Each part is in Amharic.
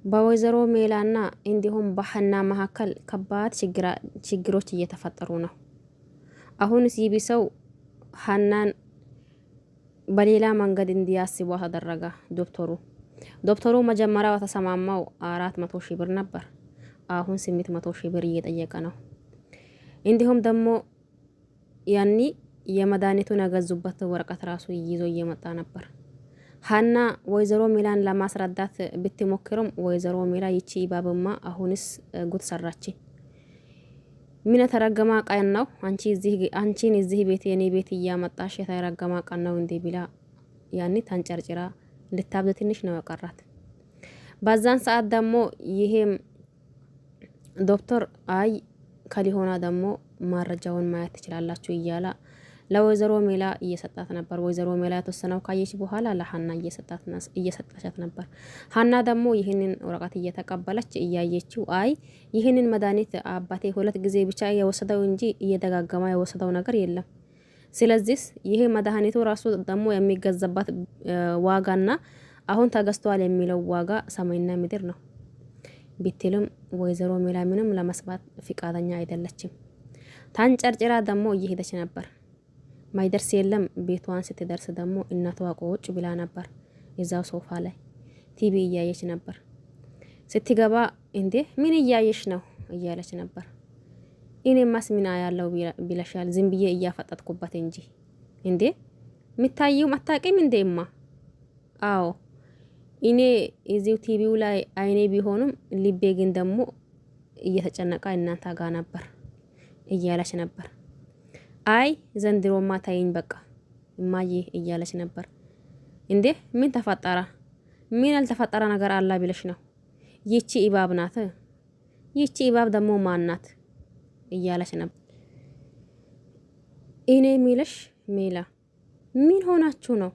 በወይዘሮ ሜላና እንዲሁም በሐና መካከል ከባድ ችግሮች እየተፈጠሩ ነው። አሁንስ ይብሰው ሐናን በሌላ መንገድ እንዲያስቡ ተደረገ። ዶክተሩ መጀመሪያ ተሰማማው 400 ሺህ ብር ነበር። አሁን 800 ሺህ ብር እየጠየቀ ነው። እንዲሁም ደግሞ ያኒ የመድኃኒቱን ያገዙበት ወረቀት ራሱ ይዞ እየመጣ ነበር። ሐና ወይዘሮ ሜላን ለማስረዳት ብትሞክርም ወይዘሮ ሜላ ይቺ ኢባብማ አሁንስ ጉድ ሰራች። ምን ተረገማ ቀን ነው አንቺን እዚህ ቤት የኔ ቤት እያመጣሽ የተረገማ ቀን ነው እንዴ ቢላ ያኒ ታንጨርጭራ ልታብድ ትንሽ ነው ያቀራት። በዛን ሰዓት ደግሞ ይሄም ዶክተር አይ ከሊሆና ደግሞ መረጃውን ማየት ትችላላችሁ እያላ ለወይዘሮ ሜላ እየሰጣት ነበር። ወይዘሮ ሜላ ተወሰነው ካየች በኋላ ለሐና እየሰጣቻት ነበር። ሐና ደግሞ ይህንን ወረቀት እየተቀበለች እያየችው አይ ይህንን መድኃኒት አባቴ 2 ጊዜ ብቻ የወሰደው እንጂ እየደጋገማ የወሰደው ነገር የለም። ስለዚህ ይሄ መድኃኒቱ ራሱ ደግሞ የሚገዛበት ዋጋና አሁን ተገዝቷል የሚለው ዋጋ ሰማይና ምድር ነው ቢትልም ወይዘሮ ሜላ ምንም ለመስማት ፍቃደኛ አይደለችም። ታንጨርጭራ ደግሞ እየሄደች ነበር። ማይደርስ የለም። ቤቷን ስትደርስ ደግሞ እናቷ ቁጭ ብላ ነበር። እዛው ሶፋ ላይ ቲቪ እያየች ነበር። ስትገባ እንዴ ምን እያየሽ ነው እያለች ነበር። እኔማስ ምን ያለው ቢለሻል ዝም ብዬ እያፈጠጥኩበት እንጂ እንዴ ምታየው መታቂም እንዴማ አዎ እኔ እዚው ቲቪው ላይ አይኔ ቢሆንም ልቤ ግን ደግሞ እየተጨነቀ እናንተ ጋር ነበር እያለች ነበር። አይ ዘንድሮማ ታይኝ በቃ እማዬ እያለች ነበር። እንዴ ምን ተፈጠረ? ምን ያልተፈጠረ ነገር አላ ቢለሽ ነው? ይቺ ኢባብ ናት። ይቺ ኢባብ ደግሞ ማን ናት እያለች ነበር። እኔ ሚልሽ ሜላ ምን ሆናችሁ ነው?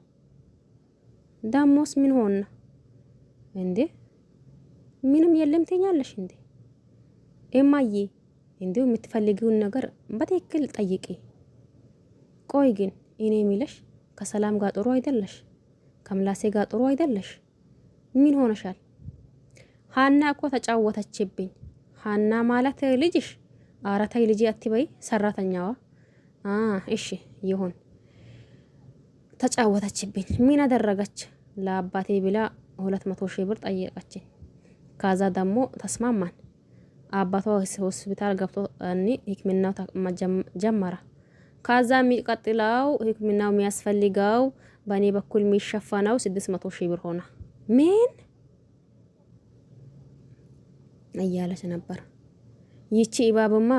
ዳሞስ ምን ሆነ እንዴ? ምንም የለም ትኛለሽ እንዴ? እማዬ እንዴው የምትፈልጊውን ነገር በትክክል ጠይቂ። ቆይ ግን እኔ ሚልሽ ከሰላም ጋር ጥሩ አይደለሽ? ከምላሴ ጋር ጥሩ አይደለሽ? ምን ሆነሻል? ሐና እኮ ተጫወተችብኝ። ሐና ማለት ልጅሽ? ኧረ ተይ ልጅ አትበይ ሰራተኛዋ። እሺ ይሁን ተጫወተችብኝ። ምን አደረገች? ለአባቴ ብላ 200 ሺህ ብር ጠየቀችኝ። ካዛ ደግሞ ተስማማን። አባቷ ሆስፒታል ገብቶ ህክምናው ጀመረ። ካዛ የሚቀጥለው ህክምናው የሚያስፈልገው በእኔ በኩል የሚሸፈነው 600 ሺህ ብር ሆነ። ምን እያለች ነበር። ይቺ ኢባብማ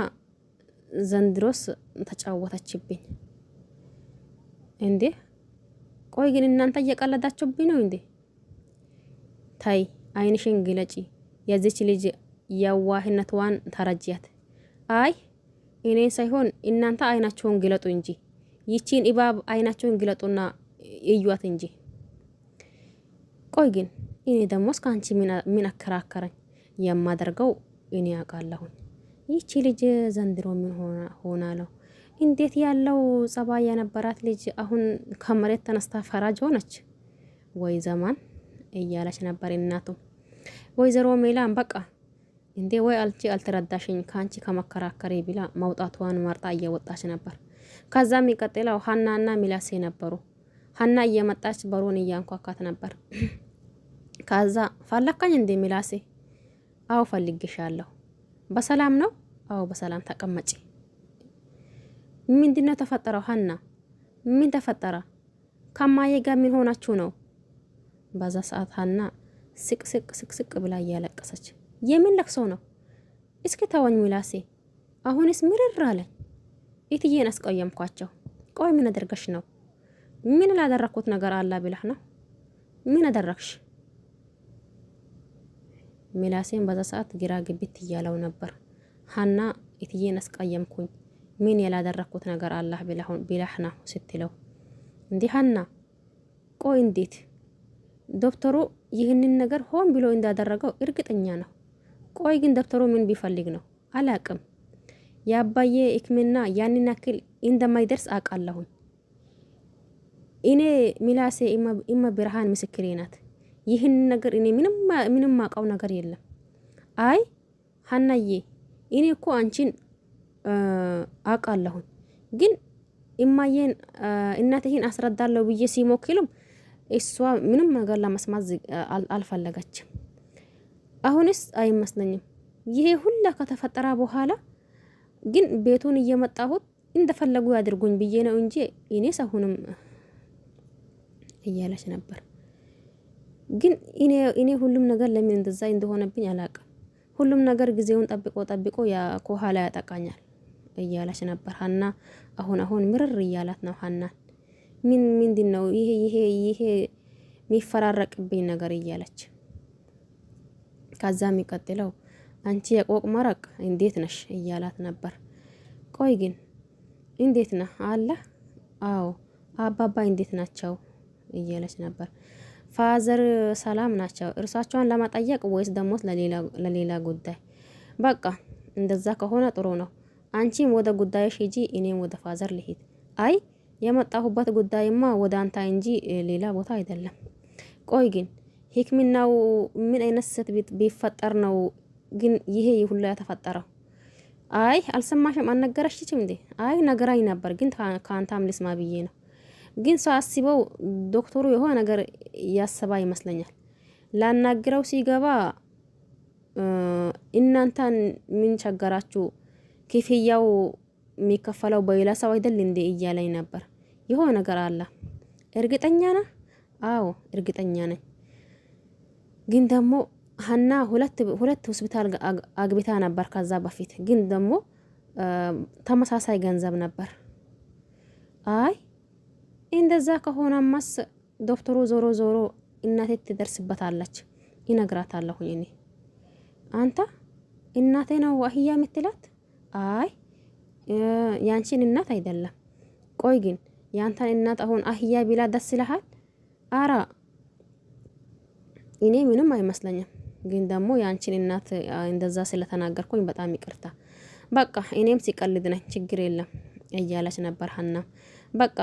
ዘንድሮስ ተጫወተችብኝ እንዴ? ቆይ ግን እናንተ እየቀለዳችሁብኝ ነው እንዴ? ታይ አይንሽን ግለጪ። የዚች ልጅ የዋህነቷን ተረጂያት። አይ እኔን ሳይሆን እናንተ አይናችሁን ግለጡ እንጂ ይቺን ኢባብ አይናችሁን ግለጡና እዩዋት እንጂ። ቆይ ግን እኔ ደግሞ እስካንቺ ምን አከራከረኝ? የማደርገው እኔ አውቃለሁ። ይቺ ልጅ ዘንድሮ ምን ሆናለው? እንዴት ያለው ጸባይ የነበራት ልጅ አሁን ከመሬት ተነስታ ፈራጅ ሆነች? ወይ ዘማን እያለች ነበር እናቱ። ወይዘሮ ሜላን በቃ እንዴ ወይ አልተረዳሽኝ ካንቺ ከመከራከሬ ብላ መውጣቷን መርጣ እየወጣች ነበር። ከዛ የሚቀጥለው ሐናና ሚላሴ ነበሩ። ሐና እየመጣች በሩን እያንኳኳት ነበር። ካዛ ፈለካኝ እንዴ ሚላሴ? አው ፈልግሻለሁ። በሰላም ነው? አው በሰላም ተቀመጪ። ምንድነው ተፈጠረው? ሐና ምን ተፈጠረ? ከማዬ ጋር ምን ሆናችሁ ነው? በዛ ሰዓት ሐና ስቅ ብላ እያለቀሰች የምን ለቅሶ ነው? እስኪ ተወኝ ሚላሴ። አሁንስ ምርር አለኝ። እትዬን አስቀየምኳቸው። ቆይ ምን አደረገሽ ነው? ምን ላደረኩት ነገር አላ ብለህ ነው? ምን አደረግሽ? ሚላሴን በዛ ሰዓት ግራ ግብት እያለው ነበር። ሐና እትዬን አስቀየምኩኝ ምን ያላደረኩት ነገር አላህ ብለህ ነው ስትለው፣ እንዴ ሐና ቆይ እንዴት ዶክተሩ ይህንን ነገር ሆን ብሎ እንዳደረገው እርግጠኛ ነው? ቆይ ግን ዶክተሩ ምን ቢፈልግ ነው? አላቅም። የአባዬ ህክምና ያንን ያክል እንደማይደርስ አውቃለሁ። እኔ ሚላሴ እማ ብርሃን ምስክሬ ናት። ይህን ነገር እኔ ምንም ማውቀው ነገር የለም። አይ ሀናዬ እኔ እኮ አንቺን አውቃለሁኝ ግን እማዬን እናትህን አስረዳለሁ ብዬ ሲሞክሉም እሷ ምንም ነገር ለመስማት አልፈለገችም። አሁንስ አይመስለኝም ይሄ ሁላ ከተፈጠረ በኋላ ግን ቤቱን እየመጣሁት እንደፈለጉ ያድርጉኝ ብዬ ነው እንጂ እኔስ አሁንም እያለች ነበር። ግን እኔ ሁሉም ነገር ለምን እንደዛ እንደሆነብኝ አላውቅም። ሁሉም ነገር ጊዜውን ጠብቆ ያ ከኋላ ያጠቃኛል እያለች ነበር ሀና። አሁን ምርር እያላት ነው ሀናን። ምንድነው ይሄ የሚፈራረቅብኝ ነገር እያለች ከዛ የሚቀጥለው አንቺ የቆቅ መረቅ እንዴት ነሽ እያላት ነበር። ቆይ ግን እንዴት ነህ አለ። አዎ አባባ እንዴት ናቸው እያለች ነበር። ፋዘር ሰላም ናቸው እርሳቸውን ለማጠየቅ ወይስ ደግሞ ለሌላ ጉዳይ? በቃ እንደዛ ከሆነ ጥሩ ነው። አንቺም ወደ ጉዳይሽ ሂጂ፣ እኔም ወደ ፋዘር ልሂድ። አይ የመጣሁበት ጉዳይማ ወደ አንተ እንጂ ሌላ ቦታ አይደለም። ቆይ ግን ህክምናው ምን አይነት ስህተት ቢፈጠር ነው ግን ይሄ ሁሉ የተፈጠረው? አይ አልሰማሽም? አልነገረሽም እንዴ? አይ ነገራኝ ነበር ግን ከአንተም ልስማ ብዬ ነው። ግን ሰው አስበው ዶክተሩ የሆነ ነገር ያሰባ ይመስለኛል። ላናግረው ሲገባ እናንተን ምን ቸገራችሁ? ክፍያው የሚከፈለው በሌላ ሰው አይደል እንዴ እያለኝ ነበር። የሆነ ነገር አለ። እርግጠኛ ነህ? አዎ እርግጠኛ ነኝ። ግን ደግሞ ሀና ሁለት ሆስፒታል አግብታ ነበር ከዛ በፊት። ግን ደግሞ ተመሳሳይ ገንዘብ ነበር። አይ እንደዛ ከሆነማስ ዶክተሩ ዞሮ እናቴ ትደርስበታለች፣ ይነግራታለሁኝ እኔ። አንተ እናቴ ነው አህያ የምትላት? አይ ያንቺን እናት አይደለም። ቆይ ግን ያንተን እናት አሁን አህያ ቢላ ደስ ይልሃል? አራ እኔ ምንም አይመስለኝም። ግን ደግሞ ያንቺን እናት እንደዛ ስለተናገርኩኝ በጣም ይቅርታ። በቃ እኔም ሲቀልድ ነኝ ችግር የለም እያለች ነበር ሀና። በቃ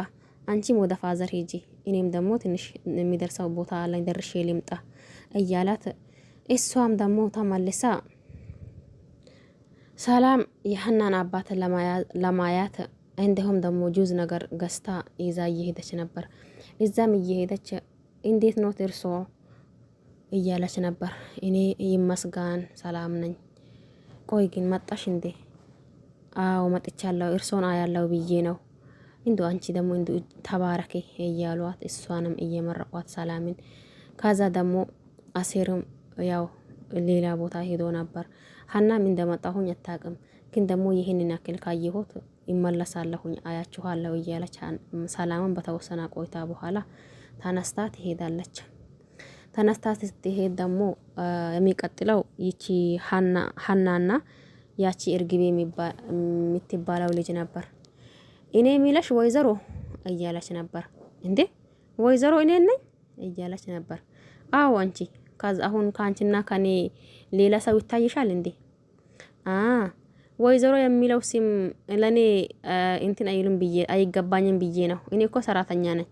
አንቺም ወደ ፋዘር ሂጂ፣ እኔም ደግሞ ትንሽ የሚደርሰው ቦታ ላይ ደርሼ ልምጣ እያላት እሷም ደግሞ ተመልሳ ሰላም የሀናን አባት ለማያት እንዲሁም ደግሞ ጁዝ ነገር ገዝታ ይዛ እየሄደች ነበር። እዛም እየሄደች እንዴት ነው እርሶ እያለች ነበር። እኔ ይመስጋን ሰላም ነኝ። ቆይ ግን መጣሽ እንዴ? አዎ መጥቻለሁ፣ እርሶን አያለው ብዬ ነው። እንዶ አንቺ ደግሞ እንዶ ተባረከ እያሏት እሷንም እየመረቋት ሰላምን። ከዛ ደግሞ አሴርም ያው ሌላ ቦታ ሄዶ ነበር። ሀናም እንደመጣሁኝ አታውቅም፣ ግን ደግሞ ይህንን ያክል ካየሁት ይመለሳለሁኝ አያችኋለሁ እያለች ሰላምን በተወሰነ ቆይታ በኋላ ተነስታ ትሄዳለች። ተነስታ ስትሄድ ደግሞ የሚቀጥለው ይቺ ሀናና ያቺ እርግቤ የምትባለው ልጅ ነበር። እኔ የሚለሽ ወይዘሮ እያለች ነበር። እንዴ ወይዘሮ እኔ ነኝ እያለች ነበር። አዎ አንቺ አሁን ከአንቺና ከኔ ሌላ ሰው ይታይሻል እንዴ? ወይዘሮ የሚለው ስም ለኔ እንትን አይሉም ብዬ አይገባኝም ብዬ ነው። እኔ እኮ ሰራተኛ ነኝ።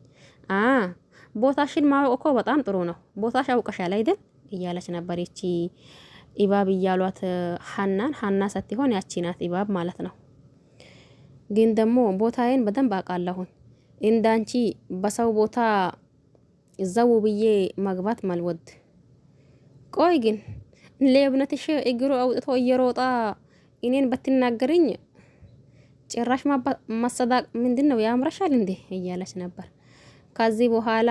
ቦታሽን ማወቅ እኮ በጣም ጥሩ ነው። ቦታሽ አውቀሻል አይደል እያለች ነበር። ይቺ ኢባብ እያሏት ሀና ሳትሆን ያቺ ናት ኢባብ ማለት ነው። ግን ደግሞ ቦታዬን በደንብ አውቃለሁኝ። እንዳንቺ በሰው ቦታ ዘው ብዬ መግባት ማልወድ። ቆይ ግን ሌብነትሽ እግሩ አውጥቶ እየሮጣ እኔን በትናገርኝ ጭራሽ ማሰዳቅ ምንድነው ያምረሻል እንዴ እያለች ነበር። ከዚህ በኋላ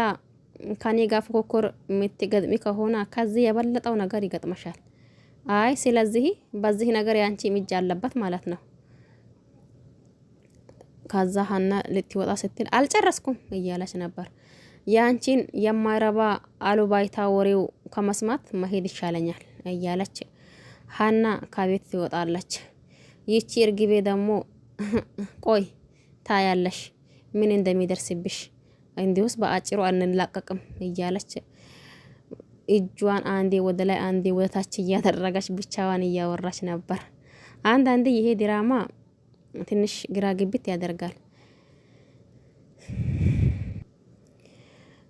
ከኔ ጋር ፉክክር የምትገጥሚ ከሆነ ከዚህ የበለጠው ነገር ይገጥመሻል። አይ ስለዚህ በዚህ ነገር ያንቺ እጅ አለበት ማለት ነው። ከዛ ሀና ልትወጣ ስትል አልጨረስኩም እያለች ነበር። ያንቺን የማይረባ አሉባይታ ወሬው ከመስማት መሄድ ይሻለኛል እያለች ሀና ከቤት ትወጣለች። ይቺ እርግቤ ደግሞ ቆይ ታያለሽ ምን እንደሚደርስብሽ፣ እንዲሁስ በአጭሩ አንላቀቅም እያለች እጇን አንዴ ወደ ላይ አንዴ ወደ ታች እያደረገች ብቻዋን እያወራች ነበር። አንዳንዴ ይሄ ድራማ ትንሽ ግራ ግብት ያደርጋል።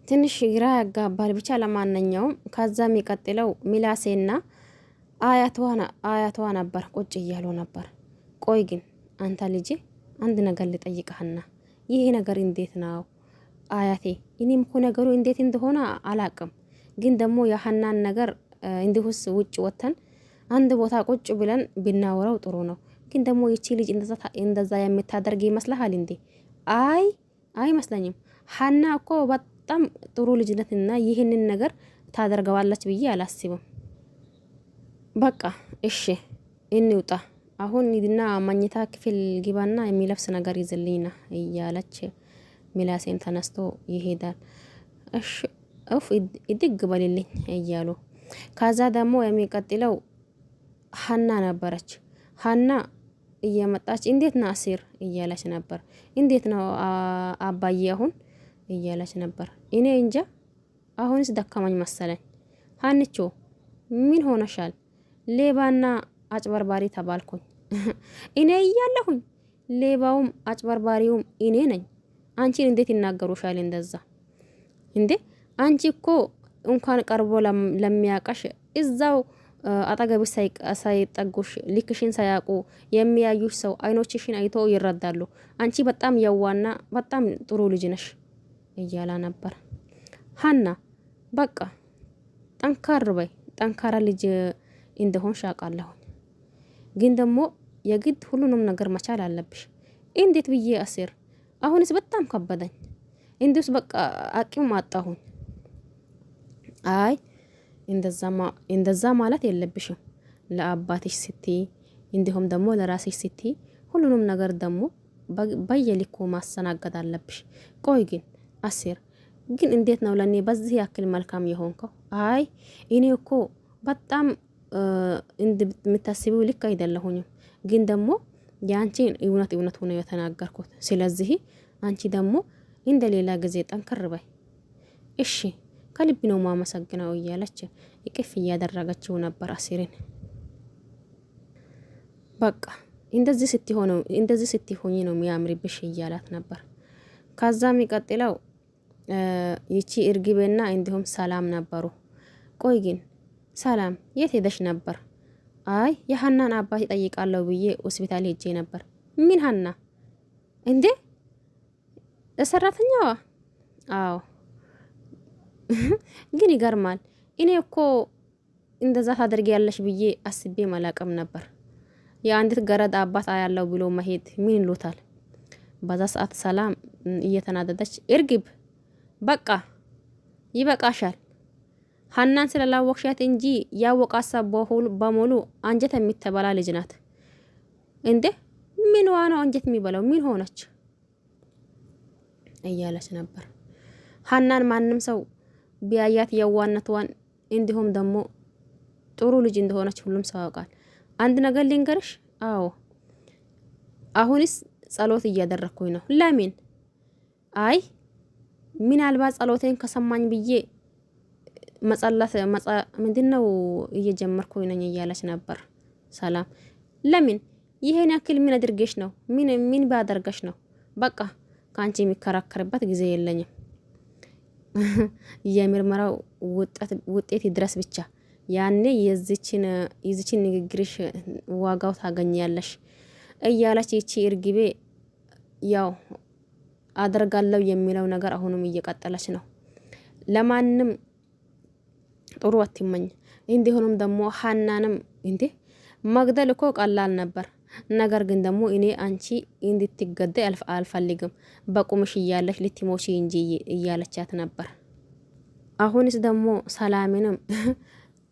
ትንሽ ግራ ያጋባል። ብቻ ለማንኛውም ከዛ የሚቀጥለው ሚላሴና አያቷ ነበር ቁጭ እያሉ ነበር። ቆይ ግን አንተ ልጄ አንድ ነገር ልጠይቅህና ይሄ ነገር እንዴት ነው አያቴ? እኔም እኮ ነገሩ እንዴት እንደሆነ አላቅም፣ ግን ደግሞ የሀናን ነገር እንዲሁስ ውጭ ወተን አንድ ቦታ ቁጭ ብለን ብናወራው ጥሩ ነው። ግን ደግሞ ይቺ ልጅ እንደዛ የምታደርግ ይመስልሃል እንዴ? አይ አይመስለኝም። ሀና እኮ በጣም ጥሩ ልጅነትና ይህንን ነገር ታደርገዋለች ብዬ አላስብም። በቃ እሺ እንውጣ አሁን ሂድና መኝታ ክፍል ግባና የሚለብስ ነገር ይዝልኝና እያለች ሚላሴም ተነስቶ ይሄዳል። እሺ እፍ ይድግ በልልኝ እያሉ ከዛ ደግሞ የሚቀጥለው ሀና ነበረች። ሀና እየመጣች እንዴት ነው አሲር እያለች ነበር። እንዴት ነው አባዬ አሁን እያለች ነበር። እኔ እንጃ አሁንስ ደከመኝ መሰለኝ። ሀንቾ ምን ሆነሻል? ሌባና አጭበርባሪ ተባልኩኝ። እኔ እያለሁኝ ሌባውም አጭበርባሪውም እኔ ነኝ። አንቺን እንዴት ይናገሩሻል እንደዛ እንዴ? አንቺ እኮ እንኳን ቀርቦ ለሚያቀሽ እዛው አጠገብሽ ሳይጠጉሽ ልክሽን ሳያውቁ የሚያዩሽ ሰው አይኖችሽን አይቶ ይረዳሉ። አንቺ በጣም የዋና በጣም ጥሩ ልጅ ነሽ እያላ ነበር። ሀና በቃ ጠንካራ በይ፣ ጠንካራ ልጅ እንደሆንሽ አውቃለሁኝ። ግን ደግሞ የግድ ሁሉንም ነገር መቻል አለብሽ። እንዴት ብዬ አሲር? አሁንስ በጣም ከበደኝ። እንዴስ በቃ አቅም አጣሁኝ። አይ እንደዛ ማለት የለብሽም። ለአባትሽ ስቲ እንዲሁም ደግሞ ለራስሽ ስቲ ሁሉንም ነገር ደግሞ በየልኩ ማስተናገድ አለብሽ። ቆይ ግን አሲር ግን እንዴት ነው ለኔ በዚህ ያክል መልካም የሆንከው? አይ እኔ እኮ በጣም እንደምታስቢው ልክ አይደለሁኝም። ግን ደግሞ ያንቺን እውነት ሆነ የተናገርኩት። ስለዚህ አንቺ ደግሞ እንደ ሌላ ጊዜ ጠንከር በይ እሺ። ከልብ ነው ማመሰግነው እያለች ይቅፍ እያደረገችው ነበር አሲርን። በቃ እንደዚህ ስትሆኚ ነው የሚያምርብሽ እያላት ነበር። ከዛ የሚቀጥለው ይቺ እርግቤና እንዲሁም ሰላም ነበሩ። ቆይ ግን ሰላም የት ሄደሽ ነበር? አይ የሀናን አባት ይጠይቃለሁ ብዬ ሆስፒታል ሄጄ ነበር። ምን ሀና እንዴ? ሰራተኛዋ? አዎ ግን ይገርማል። እኔ እኮ እንደዛ ታደርጊያለሽ ብዬ አስቤ መላቀም ነበር። የአንዲት ገረድ አባት አያለው ብሎ መሄድ ምን ይሉታል? በዛ ሰዓት ሰላም እየተናደደች እርግብ በቃ ይበቃሻል። ሀናን ስለላወቅሻት እንጂ ያወቃት በሙሉ አንጀት የሚተበላ ልጅ ናት። እንዴ ምን ዋናው አንጀት የሚበላው ምን ሆነች እያለች ነበር። ሀናን ማንም ሰው ቢያያት የዋነቷን እንዲሁም ደግሞ ጥሩ ልጅ እንደሆነች ሁሉም ሰው ያውቃል። አንድ ነገር ልንገርሽ። አዎ አሁንስ ጸሎት እያደረኩኝ ነው። ለምን? አይ ምናልባት ጸሎቴን ከሰማኝ ብዬ መጸላት ምንድነው እየጀመርኩኝ ነኝ እያለች ነበር ሰላም። ለምን? ይሄን ያክል ምን አድርገሽ ነው? ምን ባደርገሽ ነው? በቃ ካንቺ የሚከራከርበት ጊዜ የለኝም። የምርመራው ውጤት ይድረስ ብቻ። ያኔ የዚችን ንግግርሽ ዋጋው ታገኛለሽ እያለች ይቺ እርግቤ ያው አደርጋለሁ የሚለው ነገር አሁንም እየቀጠለች ነው። ለማንም ጥሩ አትመኝ። እንዲሁም ደግሞ ሀናንም እንዴ መግደል እኮ ቀላል ነበር። ነገር ግን ደግሞ እኔ አንቺ እንድትገደይ አልፈልግም። በቁምሽ እያለሽ ልትሞቺ እንጂ እያለቻት ነበር። አሁንስ ደግሞ ሰላምንም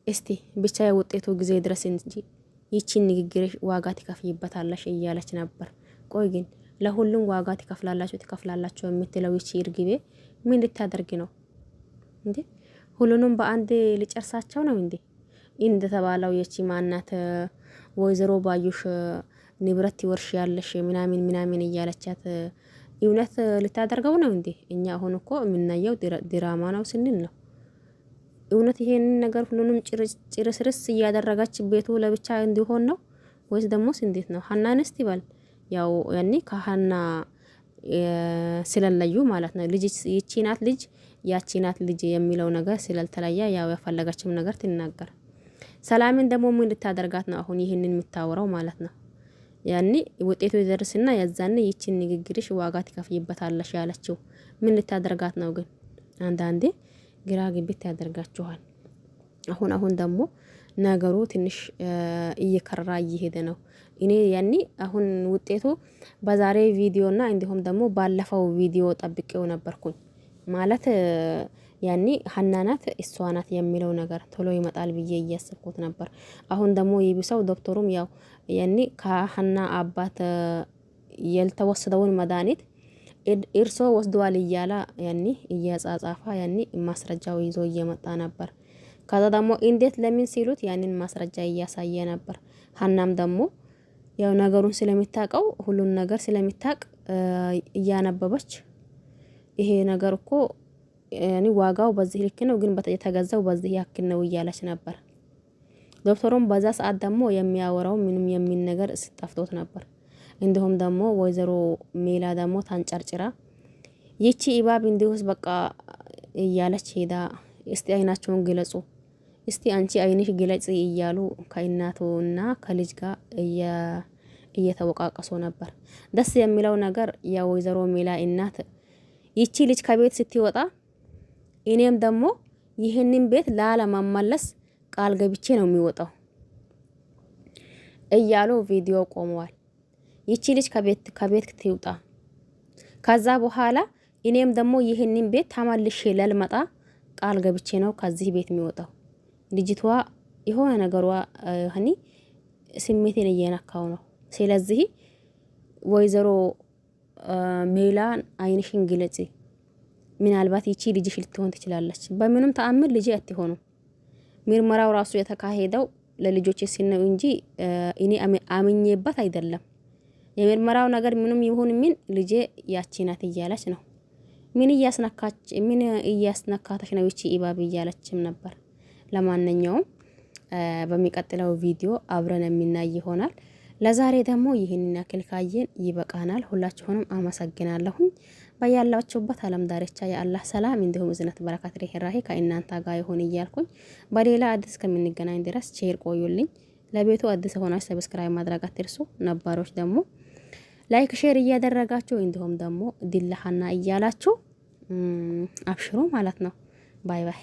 እስቲ ብቻ የውጤቱ ጊዜ ድረስ እንጂ ይቺን ንግግርሽ ዋጋ ትከፍይበታለሽ እያለች ነበር። ቆይ ግን ለሁሉም ዋጋ ትከፍላላችሁ የምትለው ይቺ እርግቤ ምን ልታደርግ ነው እንዴ? ሁሉንም በአንድ ልጨርሳቸው ነው እንዴ? እንደተባለው የቺ ማናት ወይዘሮ ባዩሽ ንብረት ይወርሽ ያለሽ ምናምን እያለቻት እውነት ልታደርገው ነው እንዴ? እኛ አሁን እኮ የምናየው ድራማ ነው ስንል ነው። እውነት ይሄንን ነገር ሁሉንም ጭርስርስ እያደረጋች ቤቱ ለብቻ እንዲሆን ነው ወይስ ደሞስ እንዴት ነው? ሀናንስ ይባል ያው ያኔ ከሀና ስለለዩ ማለት ነው። ልጅ ይቺ ናት ልጅ ያቺ ናት ልጅ የሚለው ነገር ስለተለያ ያው ያፈለገችው ነገር ትናገር። ሰላምን ደግሞ ምን ልታደርጋት ነው አሁን ይህንን የምታወራው ማለት ነው? ያኔ ውጤቱ ይደርስና ያዛኔ ይቺን ንግግርሽ ዋጋ ትከፍይበታለሽ ያለችው ምን ልታደርጋት ነው? ግን አንዳንዴ ግራ ግብት ያደርጋችኋል። አሁን ደግሞ ነገሩ ትንሽ እየከረራ እየሄደ ነው። እኔ ያኔ አሁን ውጤቱ በዛሬ ቪዲዮና እንዲሁም ደግሞ ባለፈው ቪዲዮ ጠብቄው ነበርኩኝ ማለት ያኔ ሀና ናት እሷ ናት የሚለው ነገር ቶሎ ይመጣል ብዬ እያሰብኩት ነበር። አሁን ደግሞ ይብሰው ዶክተሩም ያው ያኔ ከሀና አባት ያልተወሰደውን መድኃኒት እርሶ ወስደዋል እያላ ያኔ እያጻጻፋ ያኔ ማስረጃው ይዞ እየመጣ ነበር። ከዛ ደግሞ እንዴት ለምን ሲሉት ያንን ማስረጃ እያሳየ ነበር። ሀናም ደግሞ ያው ነገሩን ስለሚታቀው ሁሉን ነገር ስለሚታቅ እያነበበች ይሄ ነገር እኮ ያኔ ዋጋው በዚህ ልክ ነው፣ ግን የተገዛው በዚህ ያክል ነው እያለች ነበር። ዶክተሩም በዛ ሰዓት ደግሞ የሚያወራው ምንም የሚል ነገር ጠፍቶት ነበር። እንዲሁም ደግሞ ወይዘሮ ሜላ ደግሞ ታንጨርጭራ ይቺ ኢባብ እንዲሁስ በቃ እያለች ሄዳ እስቲ አይናቸውን ግለጹ፣ እስቲ አንቺ አይንሽ ግለጽ እያሉ ከእናቱና ከልጅ ጋር እየተወቃቀሱ ነበር። ደስ የሚለው ነገር የወይዘሮ ሜላ እናት ይቺ ልጅ ከቤት ስትወጣ እኔም ደግሞ ይህንን ቤት ላለመመለስ ቃል ገብቼ ነው የሚወጣው እያሉ ቪዲዮ ቆመዋል። ይቺ ልጅ ከቤት ትውጣ፣ ከዛ በኋላ እኔም ደግሞ ይህንን ቤት ተመልሼ ለልመጣ ቃል ገብቼ ነው ከዚህ ቤት የሚወጣው። ልጅቷ የሆነ ነገሯ ሀኒ ስሜቴን እየነካው ነው። ስለዚህ ወይዘሮ ሜላን አይንሽን ግለጪ፣ ምናልባት ይቺ ልጅሽ ልትሆን ትችላለች። በምንም ተአምር ልጅ አትሆኑ። ምርመራው ራሱ የተካሄደው ለልጆች ሲነው እንጂ እኔ አምኜበት አይደለም። የምርመራው ነገር ምንም ይሁን ምን ልጄ ያቺ ናት እያለች ነው። ምን እያስነካተሽ ነው ይቺ ኢባብ እያለችም ነበር። ለማንኛውም በሚቀጥለው ቪዲዮ አብረን የምናይ ይሆናል። ለዛሬ ደግሞ ይህንን ያክል ካየን ይበቃናል። ሁላችሁንም አመሰግናለሁኝ። በያላችሁበት ዓለም ዳርቻ የአላህ ሰላም እንዲሁም እዝነት በረከት ርህራሄ ከእናንተ ጋር ይሁን እያልኩኝ በሌላ አዲስ ከምንገናኝ ድረስ ሼር ቆዩልኝ። ለቤቱ አዲስ ሆናችሁ ሰብስክራይብ ማድረግ አትርሱ። ነባሮች ደግሞ ላይክ ሼር እያደረጋችሁ እንዲሁም ደግሞ ድል ሀና እያላችሁ አብሽሩ ማለት ነው። ባይ ባይ።